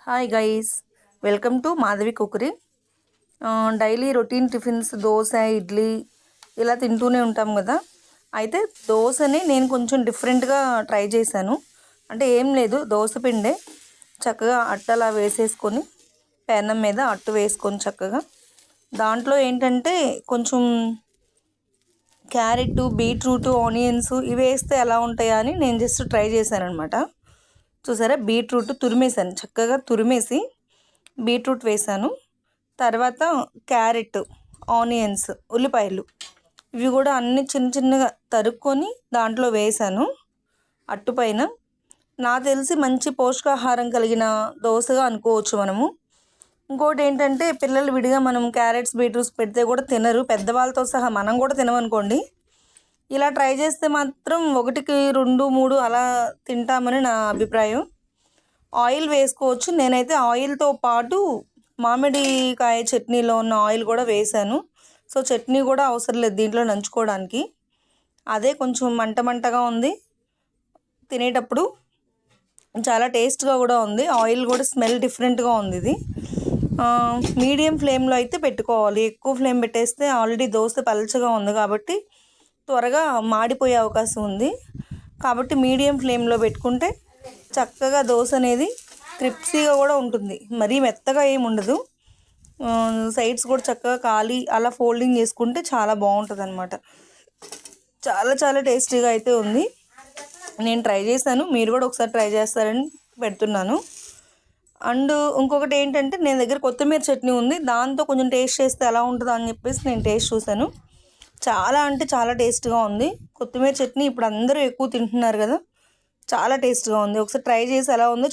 Hi guys, welcome to Madhavi cookery. Daily routine tiffins dosa, idli ఇలా తింటూనే ఉంటాం కదా. అయితే దోశని నేను కొంచెం డిఫరెంట్గా ట్రై చేశాను. అంటే ఏం లేదు, దోశ పిండే చక్కగా అట్టలా వేసేసుకొని పెనం మీద అట్టు వేసుకొని చక్కగా దాంట్లో ఏంటంటే కొంచెం క్యారెట్, బీట్రూట్, ఆనియన్స్ ఇవి వేస్తే ఎలా ఉంటాయా అని నేను జస్ట్ ట్రై చేశాను అనమాట. చూసారా, బీట్రూట్ తురిమేసాను, చక్కగా తురిమేసి బీట్రూట్ వేసాను. తర్వాత క్యారెట్, ఆనియన్స్, ఉల్లిపాయలు ఇవి కూడా అన్ని చిన్న చిన్నగా తరుక్కొని దాంట్లో వేసాను అట్టుపైన. నాకు తెలిసి మంచి పోషకాహారం కలిగిన దోశగా అనుకోవచ్చు మనము. ఇంకోటి ఏంటంటే పిల్లలు విడిగా మనం క్యారెట్స్, బీట్రూట్స్ పెడితే కూడా తినరు, పెద్దవాళ్ళతో సహా మనం కూడా తినమనుకోండి. ఇలా ట్రై చేస్తే మాత్రం 1, 2, 3 అలా తింటామని నా అభిప్రాయం. ఆయిల్ వేసుకోవచ్చు. నేనైతే ఆయిల్తో పాటు మామిడికాయ చట్నీలో ఉన్న ఆయిల్ కూడా వేసాను. సో చట్నీ కూడా అవసరం లేదు దీంట్లో నంచుకోవడానికి. అదే కొంచెం మంట మంటగా ఉంది, తినేటప్పుడు చాలా టేస్ట్గా కూడా ఉంది. ఆయిల్ కూడా స్మెల్ డిఫరెంట్గా ఉంది. ఇది మీడియం ఫ్లేమ్లో అయితే పెట్టుకోవాలి. ఎక్కువ ఫ్లేమ్ పెట్టేస్తే ఆల్రెడీ దోశ పలచగా ఉంది కాబట్టి త్వరగా మాడిపోయే అవకాశం ఉంది. కాబట్టి మీడియం ఫ్లేమ్లో పెట్టుకుంటే చక్కగా దోశ అనేది క్రిప్సీగా కూడా ఉంటుంది, మరీ మెత్తగా ఏమి ఉండదు. సైడ్స్ కూడా చక్కగా కాలి అలా ఫోల్డింగ్ చేసుకుంటే చాలా బాగుంటుంది అనమాట. చాలా చాలా టేస్టీగా అయితే ఉంది. నేను ట్రై చేశాను, మీరు కూడా ఒకసారి ట్రై చేస్తారని పెడుతున్నాను. అండ్ ఇంకొకటి ఏంటంటే నేను దగ్గర కొత్తిమీర చట్నీ ఉంది, దాంతో కొంచెం టేస్ట్ చేస్తే ఎలా ఉంటుందో అని చెప్పేసి నేను టేస్ట్ చూశాను. చాలా అంటే చాలా టేస్ట్గా ఉంది. కొత్తిమీర చట్నీ ఇప్పుడు అందరూ ఎక్కువ తింటున్నారు కదా, చాలా టేస్ట్గా ఉంది. ఒకసారి ట్రై చేసి ఎలా ఉందో